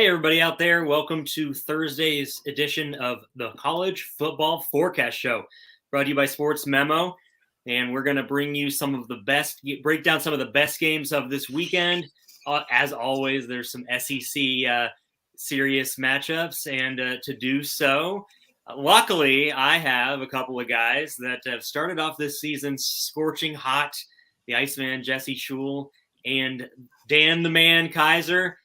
Hey, everybody out there. Welcome to Thursday's edition of the College Football Forecast Show, brought to you by Sportsmemo. And we're going to bring you break down some of the best games of this weekend. As always, there's some SEC serious matchups. And to do so, luckily, I have a couple of guys that have started off this season scorching hot. The Iceman, Jesse Schule, and Dan the Man Kaiser,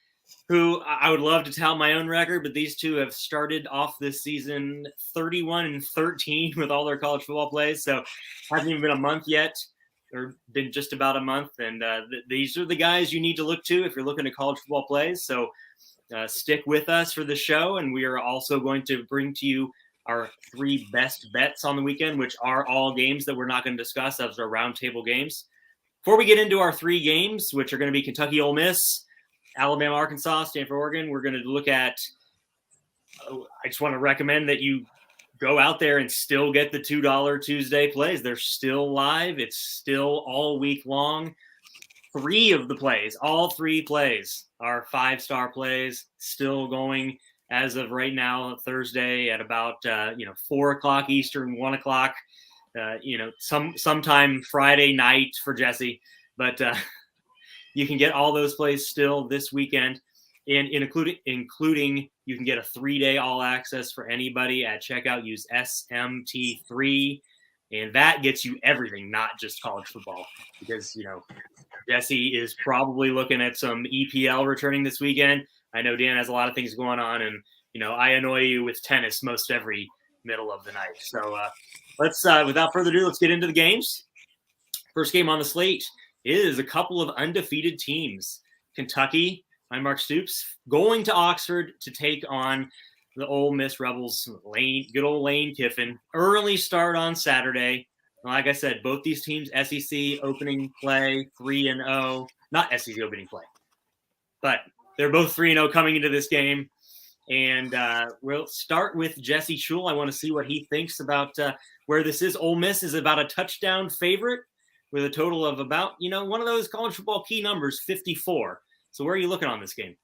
who I would love to tell my own record, but these two have started off this season 31-13 with all their college football plays. So hasn't even been a month yet, or been just about a month. And these are the guys you need to look to if you're looking at college football plays. So stick with us for the show. And we are also going to bring to you our three best bets on the weekend, which are all games that we're not going to discuss. Those are roundtable games. Before we get into our three games, which are going to be Kentucky, Ole Miss, Alabama, Arkansas, Stanford, Oregon, we're going to look at I just want to recommend that you go out there and still get the $2 Tuesday plays. They're still live. It's still all week long. All three plays are 5-star plays, still going as of right now, Thursday at about 4 o'clock Eastern, 1 o'clock, sometime Friday night for Jesse. But you can get all those plays still this weekend, and including you can get a 3-day all access for anybody at checkout. Use SMT3, and that gets you everything, not just college football, because Jesse is probably looking at some EPL returning this weekend. I know Dan has a lot of things going on, and I annoy you with tennis most every middle of the night. So let's without further ado, let's get into the games. First game on the slate is a couple of undefeated teams. Kentucky, by Mark Stoops, going to Oxford to take on the Ole Miss Rebels. Good old Lane Kiffin. Early start on Saturday. Like I said, both these teams, SEC opening play, 3-0. Not SEC opening play, but they're both 3-0 coming into this game. And we'll start with Jesse Schule. I want to see what he thinks about where this is. Ole Miss is about a touchdown favorite, with a total of about, one of those college football key numbers, 54. So where are you looking on this game?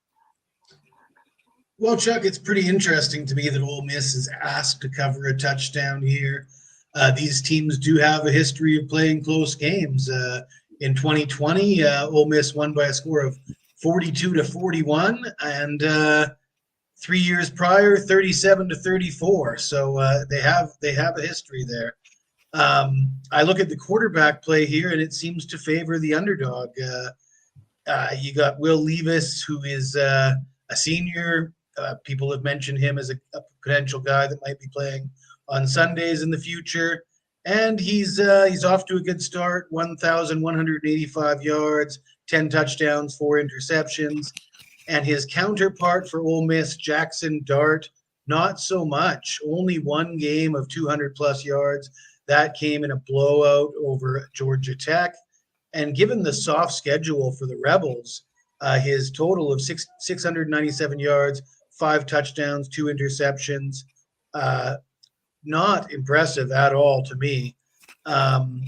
Well, Chuck, it's pretty interesting to me that Ole Miss is asked to cover a touchdown here. These teams do have a history of playing close games. In 2020, Ole Miss won by a score of 42-41, and 3 years prior, 37-34. So they have a history there. I look at the quarterback play here, and it seems to favor the underdog. You got Will Levis, who is a senior. People have mentioned him as a potential guy that might be playing on Sundays in the future. And he's off to a good start, 1,185 yards, 10 touchdowns, 4 interceptions. And his counterpart for Ole Miss, Jackson Dart, not so much. Only one game of 200-plus yards. That came in a blowout over Georgia Tech. And given the soft schedule for the Rebels, his total of 697 yards, 5 touchdowns, 2 interceptions, not impressive at all to me. I'm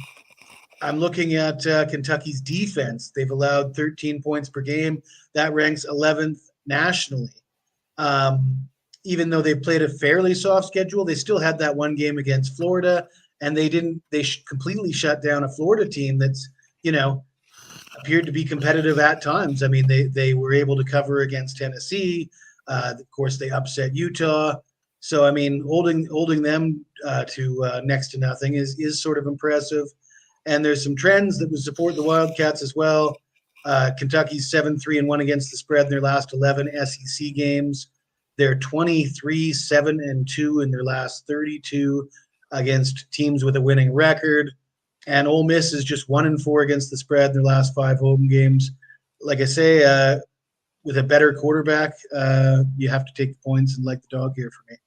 looking at Kentucky's defense. They've allowed 13 points per game. That ranks 11th nationally. Even though they played a fairly soft schedule, they still had that one game against Florida. And they completely shut down a Florida team that's, appeared to be competitive at times. I mean, they were able to cover against Tennessee. Of course, they upset Utah. So, I mean, holding them to next to nothing is sort of impressive. And there's some trends that would support the Wildcats as well. Kentucky's 7-3-1 against the spread in their last 11 SEC games. They're 23-7-2 in their last 32 against teams with a winning record. And Ole Miss is just 1-4 against the spread in their last 5 home games. Like I say, with a better quarterback, you have to take the points and like the dog here for me.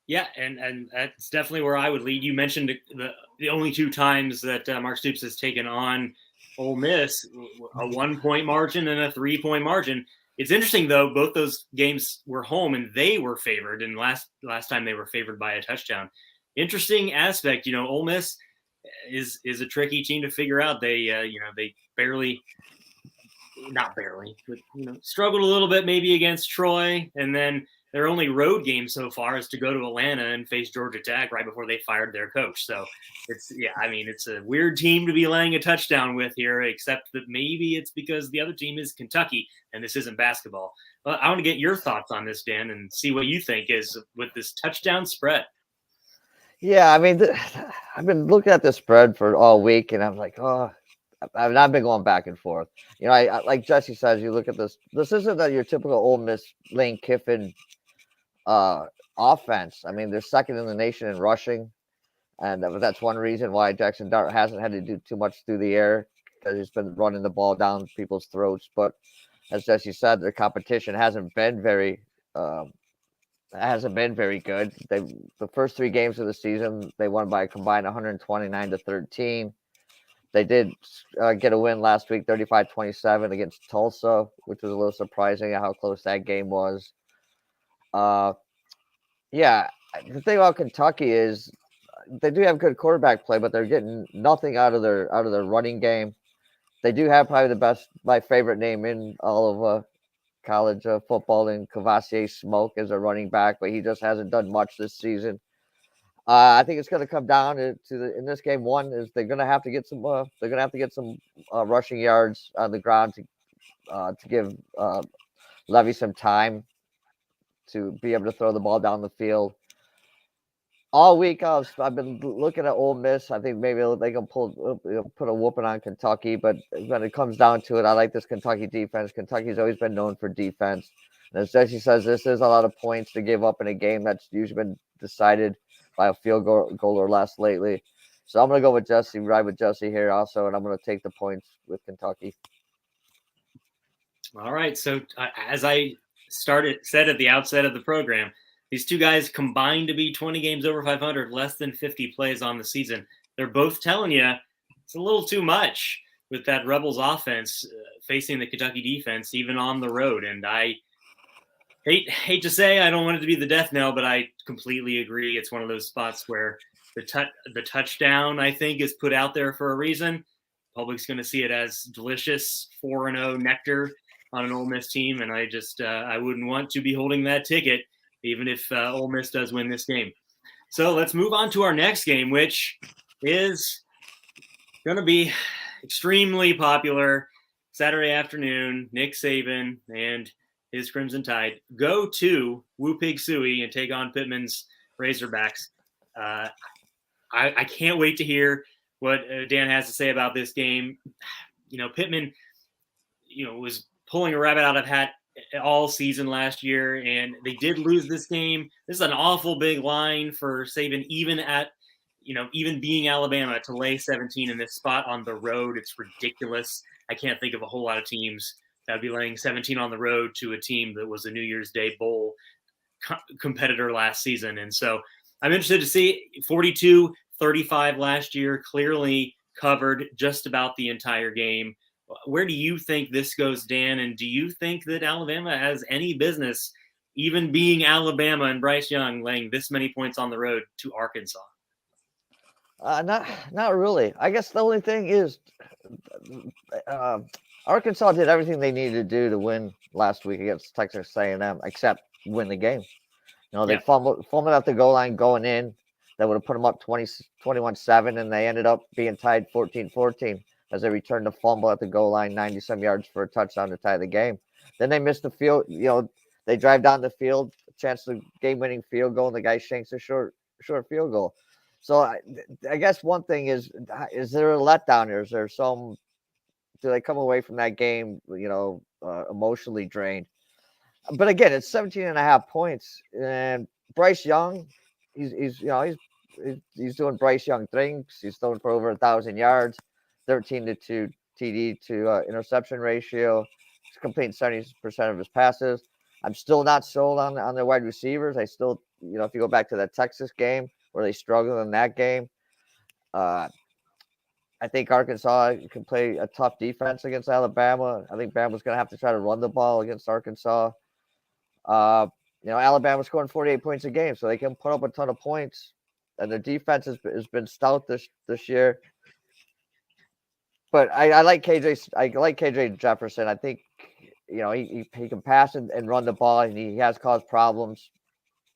Yeah, and that's definitely where I would lead. You mentioned the only 2 times that Mark Stoops has taken on Ole Miss, a 1-point margin and a 3-point margin. It's interesting, though, both those games were home and they were favored, and last time they were favored by a touchdown. Interesting aspect, Ole Miss is a tricky team to figure out. They barely not barely, but struggled a little bit maybe against Troy, and then their only road game so far is to go to Atlanta and face Georgia Tech right before they fired their coach. So it's a weird team to be laying a touchdown with here, except that maybe it's because the other team is Kentucky and this isn't basketball. Well, I want to get your thoughts on this, Dan, and see what you think is with this touchdown spread. Yeah, I mean, I've been looking at the spread for all week, and I'm like, I've been going back and forth. I like Jesse says, you look at this. This isn't your typical Ole Miss Lane Kiffin offense. I mean, they're second in the nation in rushing, and that's one reason why Jackson Dart hasn't had to do too much through the air, because he's been running the ball down people's throats. But as Jesse said, their competition hasn't been very good. The first 3 games of the season, they won by a combined 129-13. They did get a win last week, 35-27 against Tulsa, which was a little surprising at how close that game was. Yeah, the thing about Kentucky is they do have good quarterback play, but they're getting nothing out of their running game. They do have probably my favorite name in all of college football, in Kavasier Smoke as a running back, but he just hasn't done much this season. I think it's going to come down to in this game. One is they're going to have to get some rushing yards on the ground to give Levy some time to be able to throw the ball down the field. All week I've been looking at Ole Miss. I think maybe they can put a whooping on Kentucky, but when it comes down to it, I like this Kentucky defense. Kentucky's always been known for defense. And as Jesse says, this is a lot of points to give up in a game that's usually been decided by a field goal or less lately. So I'm going to go with Jesse, ride with Jesse here also, and I'm going to take the points with Kentucky. All right. So as I said at the outset of the program, these two guys combined to be 20 games over 500, less than 50 plays on the season. They're both telling you it's a little too much with that Rebels offense facing the Kentucky defense, even on the road. And I hate to say, I don't want it to be the death knell, but I completely agree. It's one of those spots where the touchdown, I think, is put out there for a reason. Public's going to see it as delicious 4-0 nectar on an Ole Miss team, and I wouldn't want to be holding that ticket, even if Ole Miss does win this game. So let's move on to our next game, which is going to be extremely popular. Saturday afternoon, Nick Saban and his Crimson Tide go to Woo-Pig-Sooie and take on Pittman's Razorbacks. I can't wait to hear what Dan has to say about this game. Pittman, was pulling a rabbit out of hat all season last year, and they did lose this game. This is an awful big line for Saban, even being Alabama, to lay 17 in this spot on the road. It's ridiculous. I can't think of a whole lot of teams that would be laying 17 on the road to a team that was a New Year's Day Bowl competitor last season. And so I'm interested to see 42-35 last year, clearly covered just about the entire game. Where do you think this goes, Dan? And do you think that Alabama has any business, even being Alabama and Bryce Young, laying this many points on the road to Arkansas? Not really. I guess the only thing is Arkansas did everything they needed to do to win last week against Texas A&M, except win the game. They fumbled at the goal line going in. That would have put them up 21-7, and they ended up being tied 14-14 as they returned a fumble at the goal line, 90-some yards for a touchdown to tie the game. Then they missed the field. They drive down the field, a chance to game-winning field goal, and the guy shanks a short field goal. So I guess one thing is there a letdown here? Do they come away from that game, emotionally drained? But again, it's 17.5 points, and Bryce Young, he's doing Bryce Young things. He's throwing for over 1,000 yards, 13-2 TD to interception ratio. He's completing 70% of his passes. I'm still not sold on their wide receivers. I still, if you go back to that Texas game where they struggled in that game, I think Arkansas can play a tough defense against Alabama. I think Bama's going to have to try to run the ball against Arkansas. Alabama's scoring 48 points a game, so they can put up a ton of points. And their defense has been stout this year. But I like KJ. I like KJ Jefferson. I think he can pass and run the ball, and he has caused problems.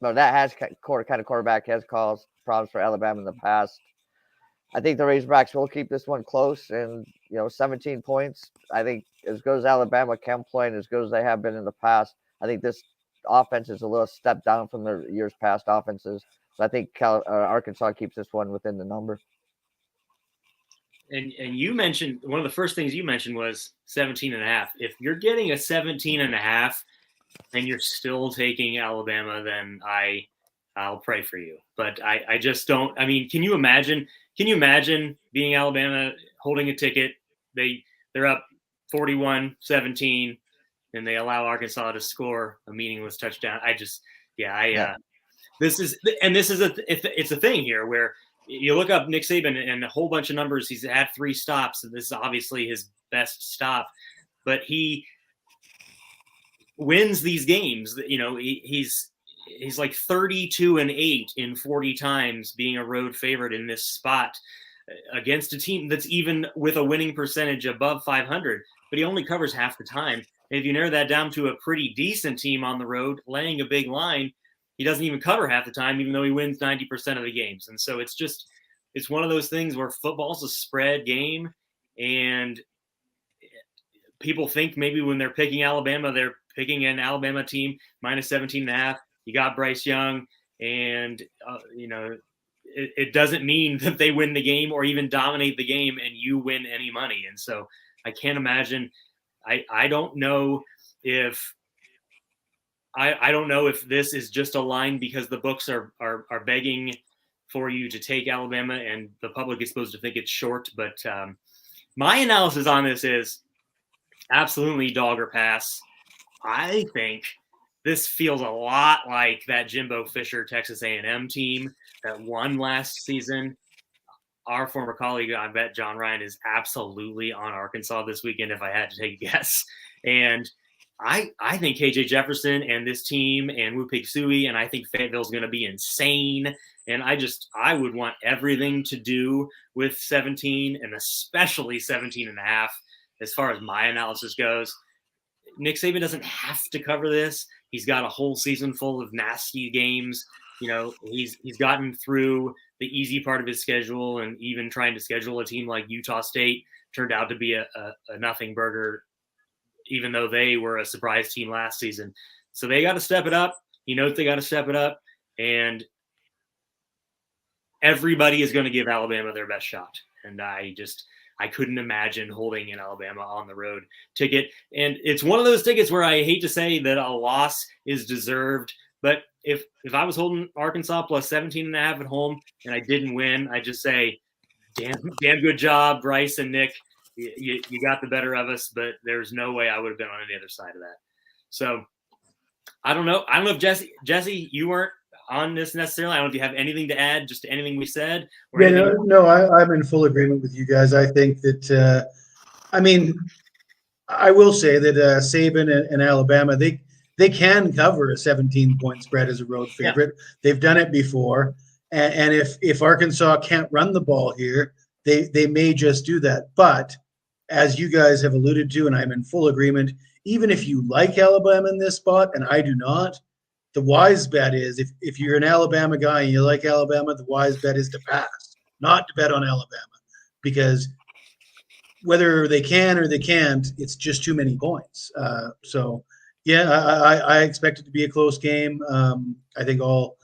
No, that has kind of quarterback has caused problems for Alabama in the past. I think the Razorbacks will keep this one close, and 17 points. I think as good as Alabama can play, and as good as they have been in the past, I think this offense is a little step down from their years past offenses. So I think Arkansas keeps this one within the number. And you mentioned one of the first things you mentioned was 17.5. If you're getting a 17.5 and you're still taking Alabama, then I'll pray for you. But I just don't. I mean, can you imagine being Alabama, holding a ticket? They're up 41-17, and they allow Arkansas to score a meaningless touchdown. This is a thing here where you look up Nick Saban and a whole bunch of numbers. He's had 3 stops, and this is obviously his best stop. But he wins these games. He's like 32-8 in 40 times being a road favorite in this spot against a team that's even with a winning percentage above 500. But he only covers half the time. And if you narrow that down to a pretty decent team on the road, laying a big line, he doesn't even cover half the time, even though he wins 90% of the games. And so it's one of those things where football's a spread game, and people think maybe when they're picking Alabama, they're picking an Alabama team minus 17.5. You got Bryce Young, and it doesn't mean that they win the game or even dominate the game and you win any money. And so I can't imagine. I don't know if this is just a line because the books are begging for you to take Alabama and the public is supposed to think it's short. But my analysis on this is absolutely dog or pass. I think this feels a lot like that Jimbo Fisher Texas A&M team that won last season. Our former colleague, I bet John Ryan, is absolutely on Arkansas this weekend if I had to take a guess. And I think KJ Jefferson and this team and Wu Pig Sui, and I think Fayetteville's going to be insane. And I would want everything to do with 17 and especially 17.5 as far as my analysis goes. Nick Saban doesn't have to cover this. He's got a whole season full of nasty games. He's gotten through the easy part of his schedule, and even trying to schedule a team like Utah State turned out to be a nothing burger, even though they were a surprise team last season. So they got to step it up. He knows they got to step it up, and everybody is going to give Alabama their best shot. And I couldn't imagine holding an Alabama on the road ticket. And it's one of those tickets where I hate to say that a loss is deserved, but if I was holding Arkansas plus 17.5 at home and I didn't win, I just say, damn good job, Bryce and Nick. You got the better of us, but there's no way I would have been on any other side of that. So I don't know. I don't know if Jesse, you weren't on this necessarily. I don't know if you have anything to add just to anything we said. I'm in full agreement with you guys. I think that, I will say that Saban and Alabama, they can cover a 17-point spread as a road favorite. Yeah. They've done it before. And if Arkansas can't run the ball here, they may just do that. But as you guys have alluded to, and I'm in full agreement, even if you like Alabama in this spot, and I do not, the wise bet is if you're an Alabama guy and you like Alabama, the wise bet is to pass, not to bet on Alabama, because whether they can or they can't, it's just too many points. I expect it to be a close game. I think all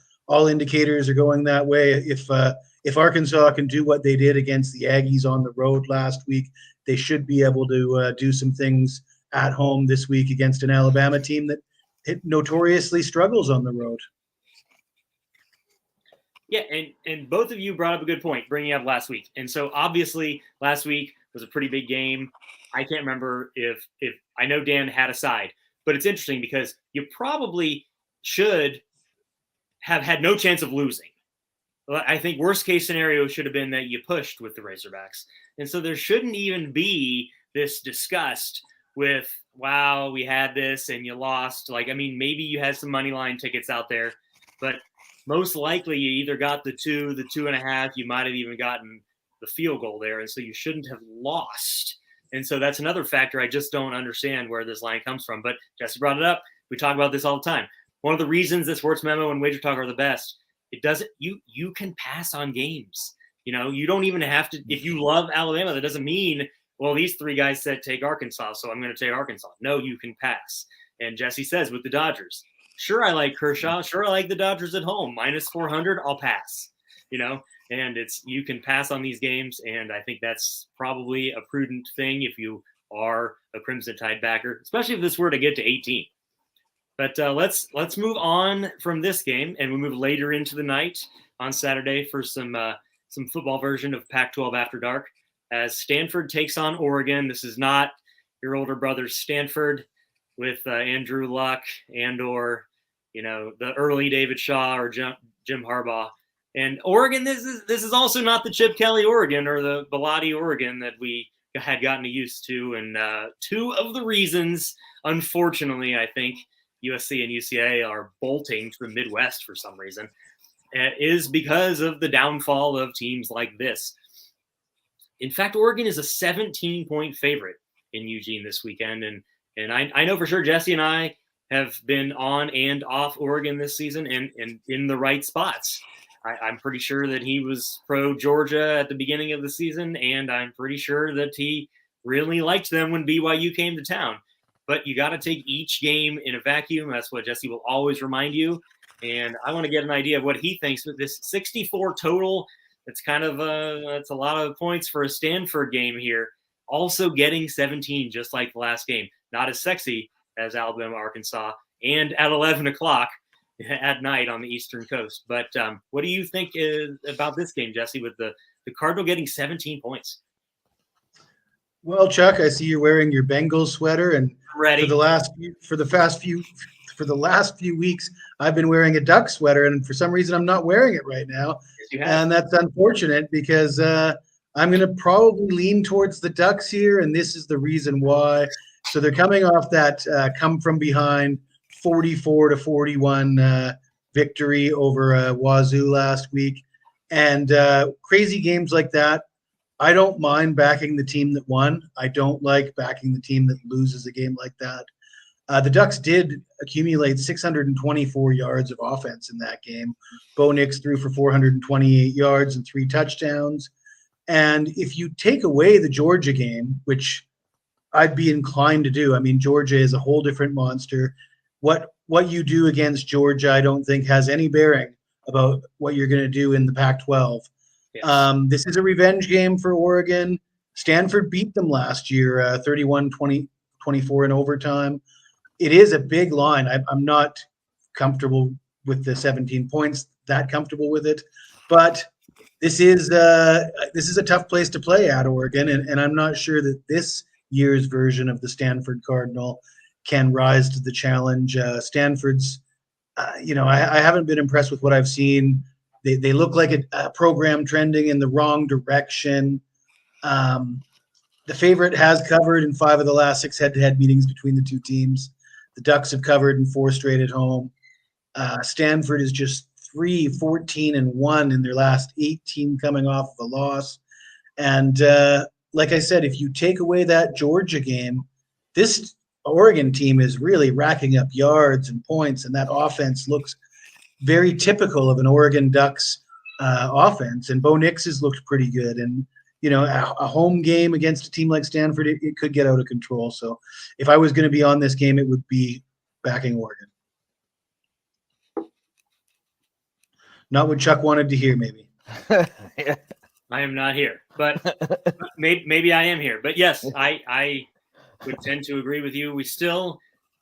indicators are going that way. If Arkansas can do what they did against the Aggies on the road last week, they should be able to do some things at home this week against an Alabama team that notoriously struggles on the road. Yeah, and both of you brought up a good point, bringing up last week. And so obviously last week was a pretty big game. I can't remember if I know Dan had a side, but it's interesting because you probably should have had no chance of losing. I think worst case scenario should have been that you pushed with the Razorbacks. And so there shouldn't even be this disgust with, wow, we had this and you lost. Maybe you had some money line tickets out there, but most likely you either got the 2.5, you might have even gotten the field goal there, and so you shouldn't have lost. And so that's another factor. I just don't understand where this line comes from. But Jesse brought it up. We talk about this all the time. One of the reasons that Sports Memo and Wager Talk are the best, it doesn't. You can pass on games. You don't even have to. If you love Alabama, that doesn't mean, well, these three guys said take Arkansas, so I'm going to take Arkansas. No, you can pass. And Jesse says with the Dodgers, sure, I like Kershaw. Sure, I like the Dodgers at home. Minus 400, I'll pass. And you can pass on these games, and I think that's probably a prudent thing if you are a Crimson Tide backer, especially if this were to get to 18. But let's move on from this game, and we move later into the night on Saturday for some football version of Pac-12 After Dark, as Stanford takes on Oregon. This is not your older brother's Stanford with Andrew Luck or the early David Shaw or Jim Harbaugh. And Oregon, this is also not the Chip Kelly Oregon or the Bellotti Oregon that we had gotten used to. And two of the reasons, unfortunately, I think USC and UCLA are bolting to the Midwest for some reason is because of the downfall of teams like this. In fact, Oregon is a 17-point favorite in Eugene this weekend. And I know for sure Jesse and I have been on and off Oregon this season and in the right spots. I'm pretty sure that he was pro Georgia at the beginning of the season, and I'm pretty sure that he really liked them when BYU came to town. But you got to take each game in a vacuum. That's what Jesse will always remind you. And I want to get an idea of what he thinks with this 64 total. It's kind of that's a lot of points for a Stanford game here. Also getting 17, just like the last game. Not as sexy as Alabama, Arkansas, and at 11 o'clock at night on the Eastern Coast. But what do you think about this game, Jesse, with the Cardinal getting 17 points? Well, Chuck, I see you're wearing your Bengals sweater, and ready. For the last few weeks, I've been wearing a Duck sweater, and for some reason, I'm not wearing it right now, and that's unfortunate because I'm going to probably lean towards the Ducks here, and this is the reason why. So they're coming off that come from behind 44-41 victory over Wazoo last week, and crazy games like that. I don't mind backing the team that won. I don't like backing the team that loses a game like that. The Ducks did accumulate 624 yards of offense in that game. Bo Nix threw for 428 yards and 3 touchdowns. And if you take away the Georgia game, which I'd be inclined to do, I mean, Georgia is a whole different monster. What you do against Georgia, I don't think has any bearing about what you're going to do in the Pac-12. Yes. This is a revenge game for Oregon. Stanford beat them last year, 31-24 in overtime. It is a big line. I'm not comfortable with the 17 points, that comfortable with it. But this is a tough place to play at Oregon, and I'm not sure that this year's version of the Stanford Cardinal can rise to the challenge. Stanford's, I haven't been impressed with what I've seen. They look like a program trending in the wrong direction. The favorite has covered in 5 of the last 6 head-to-head meetings between the two teams. The Ducks have covered in 4 straight at home. Stanford is just 3-14-1 in their last 18 coming off of a loss. And like I said, if you take away that Georgia game, this Oregon team is really racking up yards and points, and that offense looks very typical of an Oregon Ducks offense. And Bo Nix has looked pretty good. And, a home game against a team like Stanford, it could get out of control. So if I was going to be on this game, it would be backing Oregon. Not what Chuck wanted to hear, maybe. I am not here, but maybe I am here. But yes, I would tend to agree with you. We still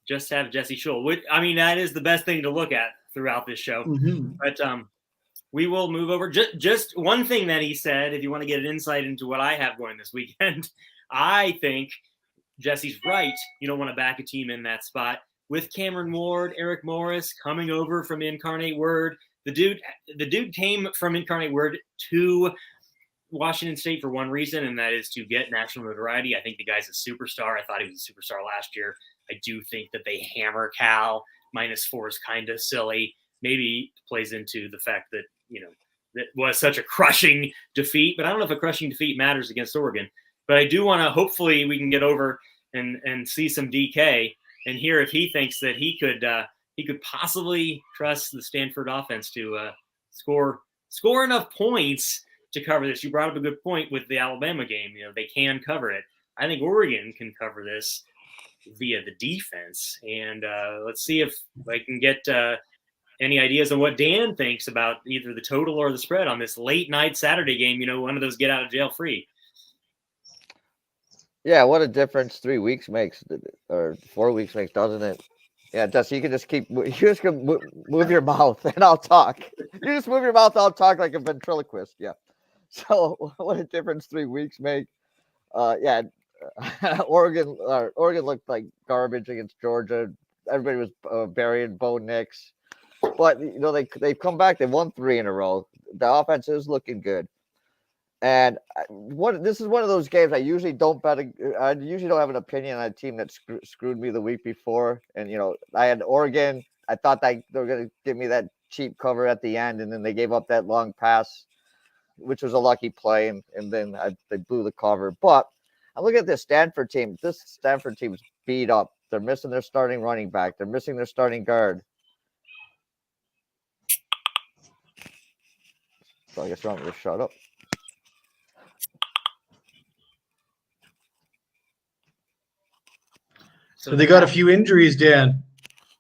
just have Jesse Schule. I mean, that is the best thing to look at throughout this show. Mm-hmm. But we will move over. Just one thing that he said, if you want to get an insight into what I have going this weekend, I think Jesse's right. You don't want to back a team in that spot. With Cameron Ward, Eric Morris coming over from Incarnate Word. The dude came from Incarnate Word to Washington State for one reason, and that is to get national notoriety. I think the guy's a superstar. I thought he was a superstar last year. I do think that they hammer Cal. -4 is kind of silly. Maybe plays into the fact that, that was such a crushing defeat. But I don't know if a crushing defeat matters against Oregon. But I do want to, hopefully we can get over and see some DK and hear if he thinks that he could possibly trust the Stanford offense to score enough points to cover this. You brought up a good point with the Alabama game. They can cover it. I think Oregon can cover this via the defense. And let's see if I can get any ideas on what Dan thinks about either the total or the spread on this late night Saturday game, one of those get out of jail free. Yeah, what a difference 3 weeks makes, or 4 weeks makes, doesn't it? Yeah, Dusty, you can just move your mouth and I'll talk. You just move your mouth, I'll talk like a ventriloquist. Yeah. So what a difference 3 weeks make. Yeah, Oregon looked like garbage against Georgia. Everybody was burying Bo Nix, but they've come back. They've won 3 in a row. The offense is looking good. And this is one of those games I usually don't bet. I usually don't have an opinion on a team that screwed me the week before. And I had Oregon. I thought that they were going to give me that cheap cover at the end, and then they gave up that long pass, which was a lucky play, and then they blew the cover. But I look at this Stanford team. This Stanford team's beat up. They're missing their starting running back. They're missing their starting guard. So I guess I'm going to shut up. So they got a few injuries, Dan.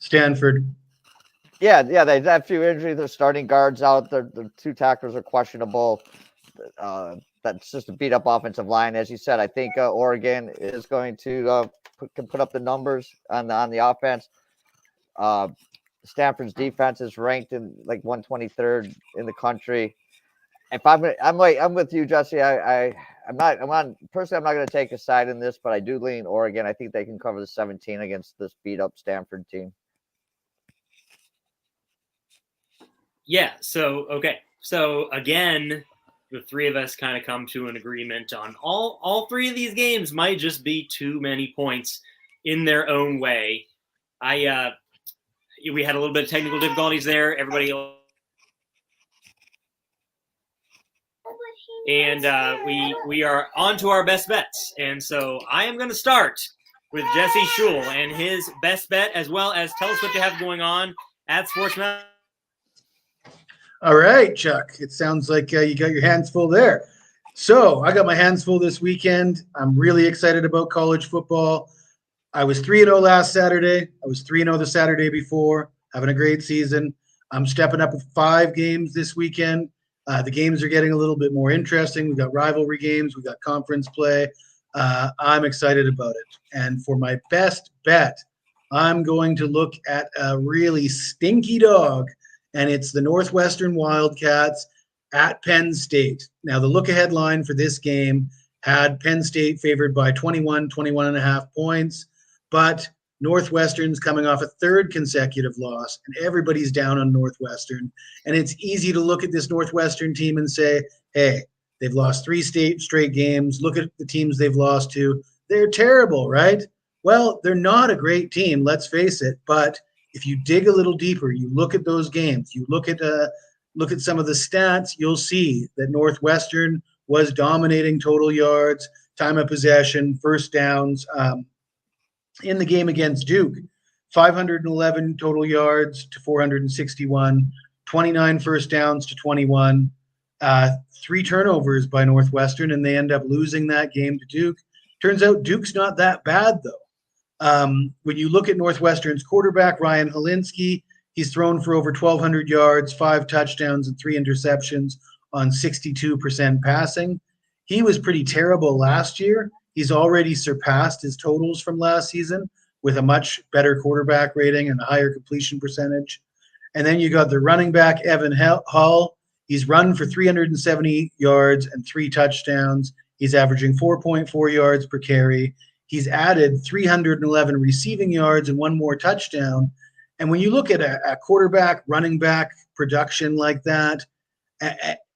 Stanford. Yeah, they had a few injuries. Their starting guards out. Their 2 tacklers are questionable. That's just a beat up offensive line, as you said. I think Oregon is going to can put up the numbers on the offense. Stanford's defense is ranked in like 123rd in the country. If I'm with you, Jesse. I'm not going to take a side in this, but I do lean Oregon. I think they can cover the 17 against this beat up Stanford team. Yeah. So again, the 3 of us kind of come to an agreement on all 3 of these games might just be too many points in their own way. We had a little bit of technical difficulties there. Everybody. And we are on to our best bets. And so I am going to start with Jesse Schule and his best bet, as well as tell us what you have going on at Sportsmemo. All right, Chuck. It sounds like you got your hands full there. So I got my hands full this weekend. I'm really excited about college football. I was 3-0 last Saturday. I was 3-0 the Saturday before, having a great season. I'm stepping up with 5 games this weekend. The games are getting a little bit more interesting. We've got rivalry games. We've got conference play. I'm excited about it. And for my best bet, I'm going to look at a really stinky dog, and it's the Northwestern Wildcats at Penn State. Now, the look-ahead line for this game had Penn State favored by 21.5 points, but Northwestern's coming off a 3rd consecutive loss, and everybody's down on Northwestern. And it's easy to look at this Northwestern team and say, hey, they've lost 3 straight games. Look at the teams they've lost to. They're terrible, right? Well, they're not a great team, let's face it. But if you dig a little deeper, you look at those games, you look at some of the stats, you'll see that Northwestern was dominating total yards, time of possession, first downs. In the game against Duke, 511 total yards to 461, 29 first downs to 21, 3 turnovers by Northwestern, and they end up losing that game to Duke. Turns out Duke's not that bad, though. When you look at Northwestern's quarterback, Ryan Helinski, he's thrown for over 1,200 yards, 5 touchdowns, and 3 interceptions on 62% passing. He was pretty terrible last year. He's already surpassed his totals from last season with a much better quarterback rating and a higher completion percentage. And then you got the running back, Evan Hull. He's run for 370 yards and 3 touchdowns. He's averaging 4.4 yards per carry. He's added 311 receiving yards and 1 more touchdown. And when you look at a quarterback, running back production like that,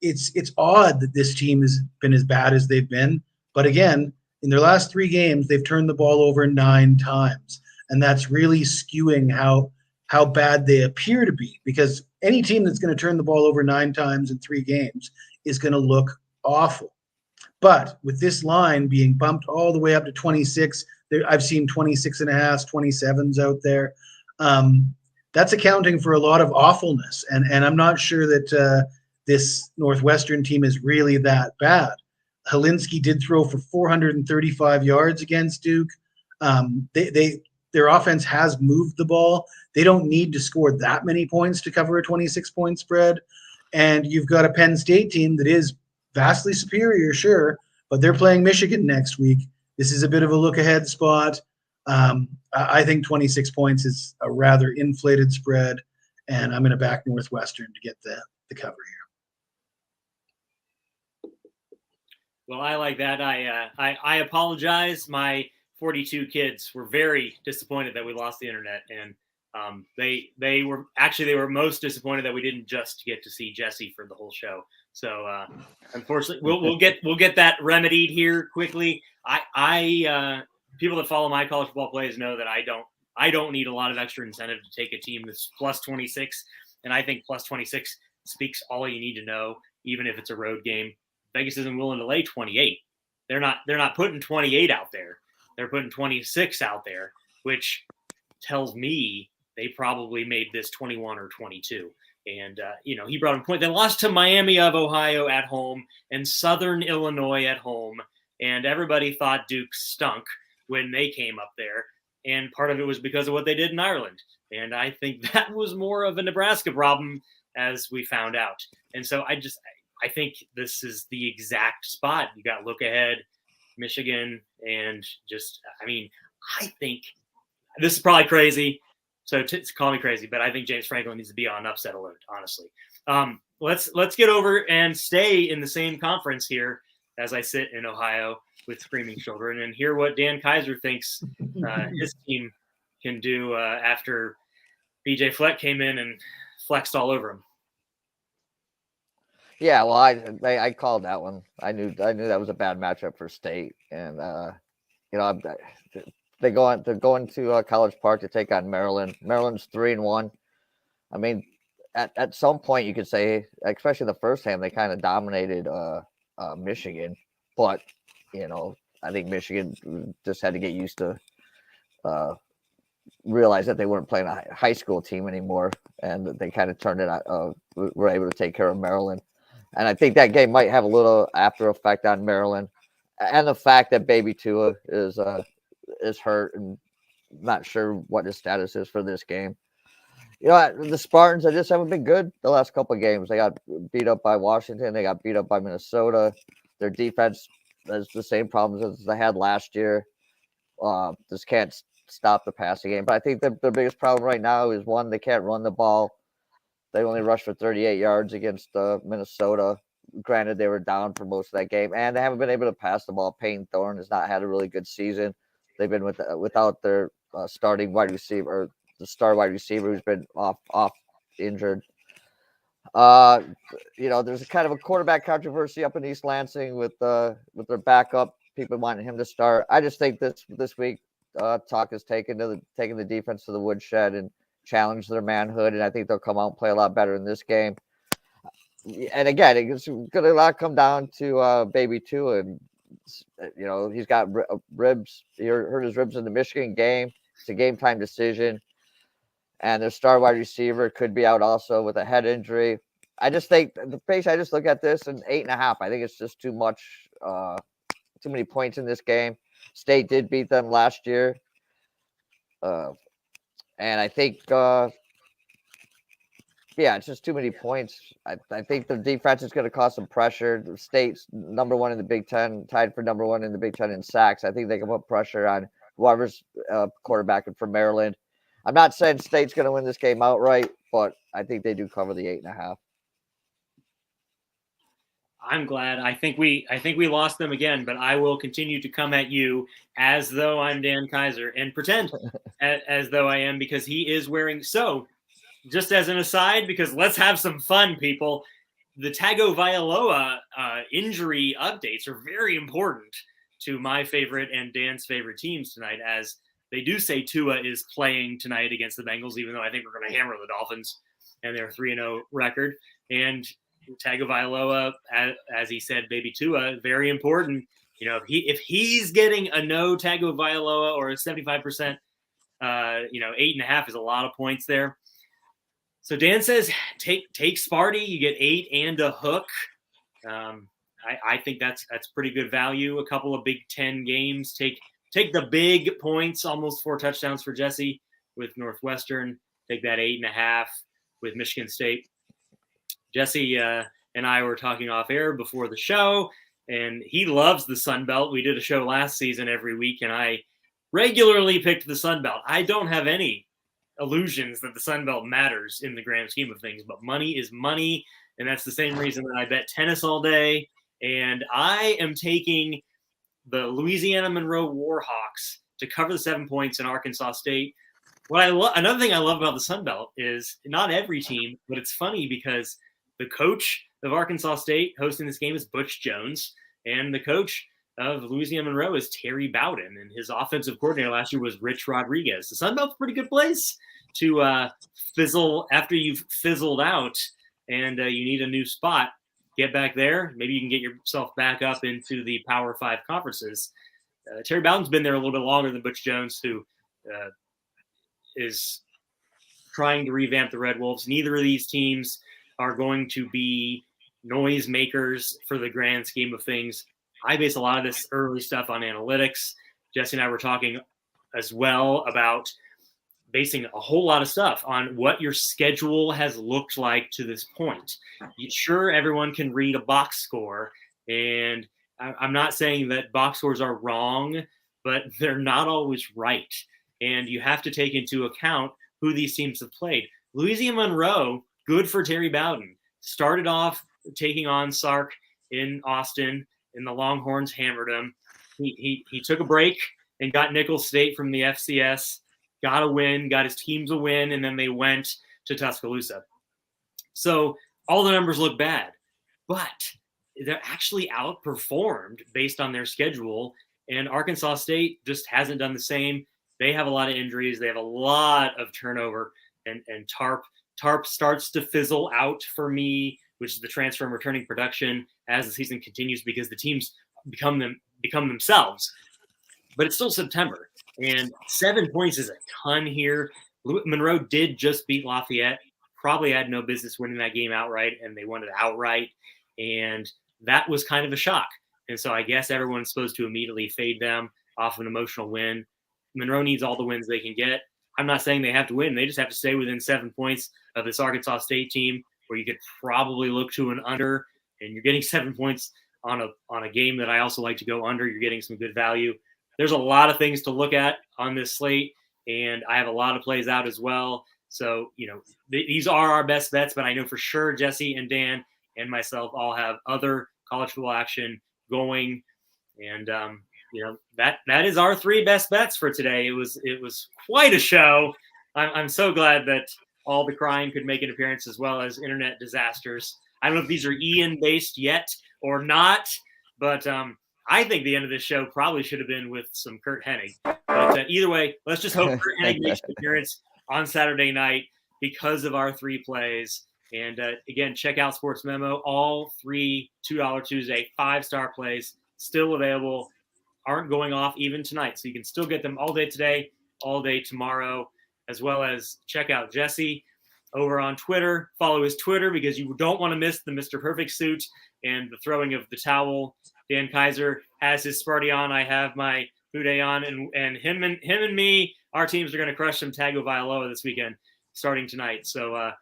it's odd that this team has been as bad as they've been. But again, in their last 3 games, they've turned the ball over 9 times. And that's really skewing how how bad they appear to be, because any team that's going to turn the ball over 9 times in 3 games is going to look awful. But with this line being bumped all the way up to 26, I've seen 26 and a half, 27s out there. That's accounting for a lot of awfulness. And I'm not sure that this Northwestern team is really that bad. Helinski did throw for 435 yards against Duke. Their offense has moved the ball. They don't need to score that many points to cover a 26-point spread. And you've got a Penn State team that is vastly superior, sure, but they're playing Michigan next week. This is a bit of a look-ahead spot. I think 26 points is a rather inflated spread, and I'm going to back Northwestern to get the cover here. Well, I like that. I apologize. My 42 kids were very disappointed that we lost the internet, and they were most disappointed that we didn't just get to see Jesse for the whole show. So unfortunately, we'll get that remedied here quickly. People that follow my college football plays know that I don't need a lot of extra incentive to take a team that's plus 26, and I think plus 26 speaks all you need to know, even if it's a road game. Vegas isn't willing to lay 28. They're not putting 28 out there. They're putting 26 out there, which tells me they probably made this 21 or 22. And, he brought a point. They lost to Miami of Ohio at home and Southern Illinois at home. And everybody thought Duke stunk when they came up there. And part of it was because of what they did in Ireland. And I think that was more of a Nebraska problem, as we found out. And so I think this is the exact spot. You got look ahead, Michigan, and I think this is probably crazy. So call me crazy, but I think James Franklin needs to be on upset alert, honestly. Let's get over and stay in the same conference here as I sit in Ohio with screaming children and hear what Dan Kaiser thinks his team can do after BJ Fleck came in and flexed all over him. Yeah, well, I called that one. I knew that was a bad matchup for State, and they're going to College Park to take on Maryland. Maryland's 3-1. I mean, at some point you could say, especially the first game, they kind of dominated Michigan, but I think Michigan just had to get used to realize that they weren't playing a high school team anymore, and they kind of turned it out. Were able to take care of Maryland. And I think that game might have a little after effect on Maryland, and the fact that Baby Tua is hurt and not sure what his status is for this game. The Spartans, they just haven't been good the last couple of games. They got beat up by Washington. They got beat up by Minnesota. Their defense has the same problems as they had last year. Just can't stop the passing game. But I think the biggest problem right now is, one, they can't run the ball. They only rushed for 38 yards against Minnesota. Granted, they were down for most of that game, and they haven't been able to pass the ball. Payne Thorne has not had a really good season. They've been without their starting wide receiver, or the star wide receiver, who's been off injured. There's a kind of a quarterback controversy up in East Lansing with their backup. People wanting him to start. I just think this week, Talk has taken the defense to the woodshed and challenge their manhood, and I think they'll come out and play a lot better in this game. And again, it's going to come down to Baby Tua, and he's got ribs. He hurt his ribs in the Michigan game. It's a game time decision, and their star wide receiver could be out also with a head injury. I just think I just look at this, and 8.5. I think it's just too much, too many points in this game. State did beat them last year. And I think, it's just too many points. I think the defense is going to cause some pressure. The State's number 1 in the Big Ten, tied for number 1 in the Big Ten in sacks. I think they can put pressure on whoever's quarterbacking for Maryland. I'm not saying State's going to win this game outright, but I think they do cover the 8.5. I'm glad. I think we lost them again, but I will continue to come at you as though I'm Dan Kaiser and pretend as though I am, because he is wearing. So, just as an aside, because let's have some fun, people. The Tagovailoa injury updates are very important to my favorite and Dan's favorite teams tonight, as They do say Tua is playing tonight against the Bengals, even though I think we're going to hammer the Dolphins and their 3-0 record. And Tagovailoa, as he said, baby Tua, very important. If he's getting a no Tagovailoa or a 75%, 8.5 is a lot of points there. So Dan says, take Sparty. You get 8 and a hook. I think that's pretty good value. A couple of Big Ten games. Take the big points, almost 4 touchdowns for Jesse with Northwestern. Take that 8.5 with Michigan State. Jesse and I were talking off air before the show, and he loves the Sun Belt. We did a show last season every week, and I regularly picked the Sun Belt. I don't have any illusions that the Sun Belt matters in the grand scheme of things, but money is money, and that's the same reason that I bet tennis all day. And I am taking the Louisiana Monroe Warhawks to cover the 7 points in Arkansas State. Another thing I love about the Sun Belt is not every team, but it's funny because the coach of Arkansas State hosting this game is Butch Jones, and the coach of Louisiana Monroe is Terry Bowden, and his offensive coordinator last year was Rich Rodriguez. The Sun Belt's a pretty good place to fizzle after you've fizzled out and you need a new spot. Get back there. Maybe you can get yourself back up into the Power 5 conferences. Terry Bowden's been there a little bit longer than Butch Jones, who is trying to revamp the Red Wolves. Neither of these teams are going to be noise makers for the grand scheme of things. I base a lot of this early stuff on analytics. Jesse and I were talking as well about basing a whole lot of stuff on what your schedule has looked like to this point. Sure, everyone can read a box score, and I'm not saying that box scores are wrong, but they're not always right. And you have to take into account who these teams have played. Louisiana Monroe, good for Terry Bowden, started off taking on Sark in Austin, and the Longhorns hammered him. He took a break and got Nicholls State from the FCS, got a win, got his teams a win, and then they went to Tuscaloosa. So all the numbers look bad, but they're actually outperformed based on their schedule, and Arkansas State just hasn't done the same. They have a lot of injuries. They have a lot of turnover, and Tarp starts to fizzle out for me, which is the transfer and returning production as the season continues because the teams become themselves. But it's still September, and 7 points is a ton here. Monroe did just beat Lafayette, probably had no business winning that game outright, and they won it outright, and that was kind of a shock. And so I guess everyone's supposed to immediately fade them off an emotional win. Monroe needs all the wins they can get. I'm not saying they have to win. They just have to stay within 7 points of this Arkansas State team, where you could probably look to an under, and you're getting 7 points on a game that I also like to go under. You're getting some good value. There's a lot of things to look at on this slate, and I have a lot of plays out as well. So, these are our best bets, but I know for sure Jesse and Dan and myself all have other college football action going. And, that is our 3 best bets for today. It was quite a show. I'm so glad that all the crying could make an appearance, as well as internet disasters. I don't know if these are Ian based yet or not, but I think the end of this show probably should have been with some Kurt Hennig. But either way, let's just hope Kurt Hennig makes an appearance on Saturday night because of our 3 plays. And again, check out Sports Memo. All 3 $2 Tuesday 5-star plays still available, aren't going off even tonight. So you can still get them all day today, all day tomorrow, as well as check out Jesse over on Twitter. Follow his Twitter because you don't want to miss the Mr. Perfect suit and the throwing of the towel. Dan Kaiser has his Sparty on. I have my Houday on, and him and me, our teams are going to crush some Tagovailoa this weekend, starting tonight. So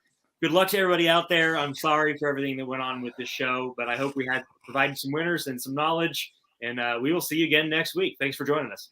good luck to everybody out there. I'm sorry for everything that went on with this show, but I hope we had provided some winners and some knowledge. And we will see you again next week. Thanks for joining us.